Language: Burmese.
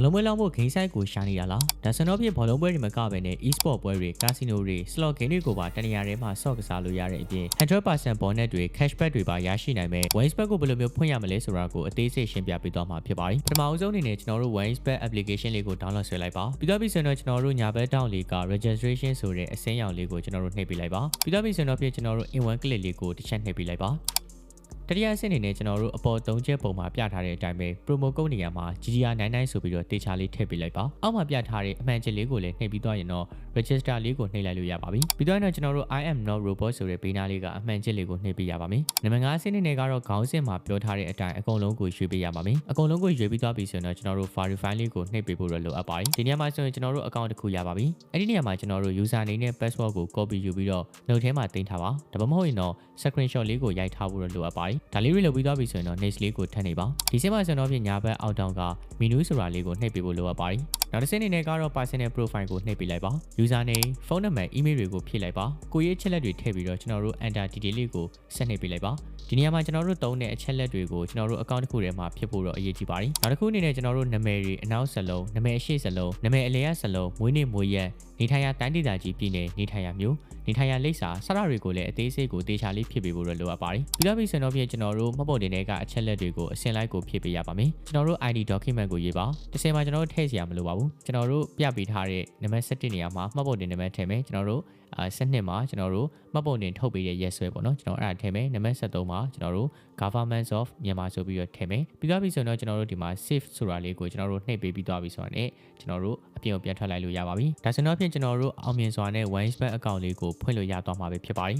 လုံးပွဲလောက်ဖို့ဂိမ်းဆိုင်ကိုရှာနေတာလားဒါဆိုတော့ဖြစ်ဘောလုံးပွဲတွေမကဘဲနဲ့ e-sport ပွဲတွေကာစီနိုတွေ slot game တွေကိုပါတနေရာထဲမှာဆော့ကစားလို့ရတဲ့အပြင် 100% bonus တွေ cashback တွေပါရရှိနိုင်မယ် OneXBet ကိုဘယ်လိုမျိုးဖွင့်ရမလဲဆိုတာကိုအသေးစိတ်ရှင်းပြပေးသွားမှာဖြစ်ပါတယ်ပထမအဆုံးအနေနဲ့ကျွန်တော်တို့ OneXBet application လေးကို download ဆွဲလိုက်ပါပြီးတော့ဆိုရင်ကျွန်တော်တို့ညာဘက်တောင်းလေးက registration ဆိုတဲ့အစင်းရောင်လေးကိုကျွန်တော်တို့နှိပ်ပေးလိုက်ပါပြီးတော့ဆိုရင်ကျွန်တော်တို့ in1 click လေးကိုတစ်ချက်နှိပ်ပေးလိုက်ပါတတိယအဆင့်အနေနဲ့ကျွန်တော်တို့အပေါ်၃ချက်ပုံမှာပြထားတဲ့အတိုင်းပဲ promo code နေရာမှာ GGR99 ဆိုပြီးတော့တေချာလေးထည့်ပေးလိုက်ပါအောက်မှာပြထားတဲ့အမှန်ချက်လေးကိုလည်းနှိပ်ပြီးသွားရင်တော့ register လေးကိုနှိပ်လိုက်လို့ရပါပြီပြီးတော့ကျွန်တော်တို့ I am not robot ဆိုတဲ့ဘေးနားလေးကအမှန်ချက်လေးကိုနှိပ်ပေးရပါမယ်နံပါတ်5အဆင့်အနေနဲ့ကတော့ခေါင်းစဉ်မှာပြောထားတဲ့အတိုင်းအကုန်လုံးကိုရွေးပေးရပါမယ်အကုန်လုံးကိုရွေးပြီးသွားပြီဆိုရင်တော့ကျွန်တော်တို့ verify လေးကိုနှိပ်ပေးဖို့လိုအပ်ပါတယ်ဒီနေရာမှာဆိုရင်ကျွန်တော်တို့ account တစ်ခုရပါပြီအဲ့ဒီနေရာမှာကျွန်တော်တို့ user name နဲ့ password ကို copy ယူပြီးတော့ note ထဲမှာတင်ထားပါဒါမှမဟုတ်ရင်တော့ screenshot လေးကိုရိုက်ထားဖို့လိုအပ်ပါတယ်ဒါလေးတွေလုပ်ပြီးသွားပြီဆိုရင်တော့ next လေးကိုထပ်နေပါဒီစက်မှာဆိုတော့ပြင်ညာဘက်အောက်တောင်က menu ဆိုတာလေးကိုနှိပ်ပေးဖို့လိုအပ်ပါတယ်နောက်တစ်ဆင့်အနေနဲ့ကတော့ personal profile ကိုနှိပ်ပေးလိုက်ပါ user name ဖုန်းနံပါတ် email တွေကိုဖြည့်လိုက်ပါကိုရေးချက်လက်တွေထည့်ပြီးတော့ကျွန်တော်တို့ enter detail လေးကိုဆက်နှိပ်ပေးလိုက်ပါဒီနေရာမှာကျွန်တော်တို့သုံးတဲ့အချက်လက်တွေကိုကျွန်တော်တို့ account တစ်ခုထဲမှာဖြစ်ဖို့တော့အရေးကြီးပါတယ်နောက်တစ်ခုအနေနဲ့ကျွန်တော်တို့နာမည်တွေအနောက်စလုံးနာမည်အရှိစလုံးနာမည်အလယ်ရစလုံးမွေးနေ့မွေးရက်နေထိုင်ရာတိုင်းဒေသကြီးပြည်နယ်နေထိုင်ရာမြို့နေထိုင်ရာလိပ်စာစတာတွေကိုလည်းအသေးစိတ်ကိုတေချာလေးဖြည့်ပေးဖို့လိုအပ်ပါတယ်ပြီးတော့ဆိုတော့ကျွန်တော်တို့မှတ်ပုံတင်တွေကအချက်လက်တွေကိုအစင်လိုက်ကိုဖြည့်ပေးရပါမယ်ကျွန်တော်တို့ ID document ကိုရေးပါတစ်စင်မှာကျွန်တော်တို့ထည့်စရာမလိုပါဘူးကျွန်တော်တို့ပြပေးထားတဲ့နံပါတ်7နေရာမှာမှတ်ပုံတင်နံပါတ်ထည့်မယ်ကျွန်တော်တို့7မှာကျွန်တော်တို့မှတ်ပုံတင်ထုတ်ပေးတဲ့ရက်စွဲပေါ့နော်ကျွန်တော်အဲ့ဒါထည့်မယ်နံပါတ်73မှာကျွန်တော်တို့ Government of Myanmar ဆိုပြီးတော့ထည့်မယ်ပြီးတော့ဆိုတော့ကျွန်တော်တို့ဒီမှာ save ဆိုတာလေးကိုကျွန်တော်တို့နှိပ်ပေးပြီးသွားပြီဆိုတော့ ਨੇ ကျွန်တော်တို့အပြင်ကိုပြန်ထွက်လိုက်လို့ရပါပြီဒါဆိုတော့ဖြင့်ကျွန်တော်တို့အောင်မြင်စွာနဲ့ OneXBet account လေးကိုဖွင့်လို့ရသွားမှာပဲဖြစ်ပါတယ်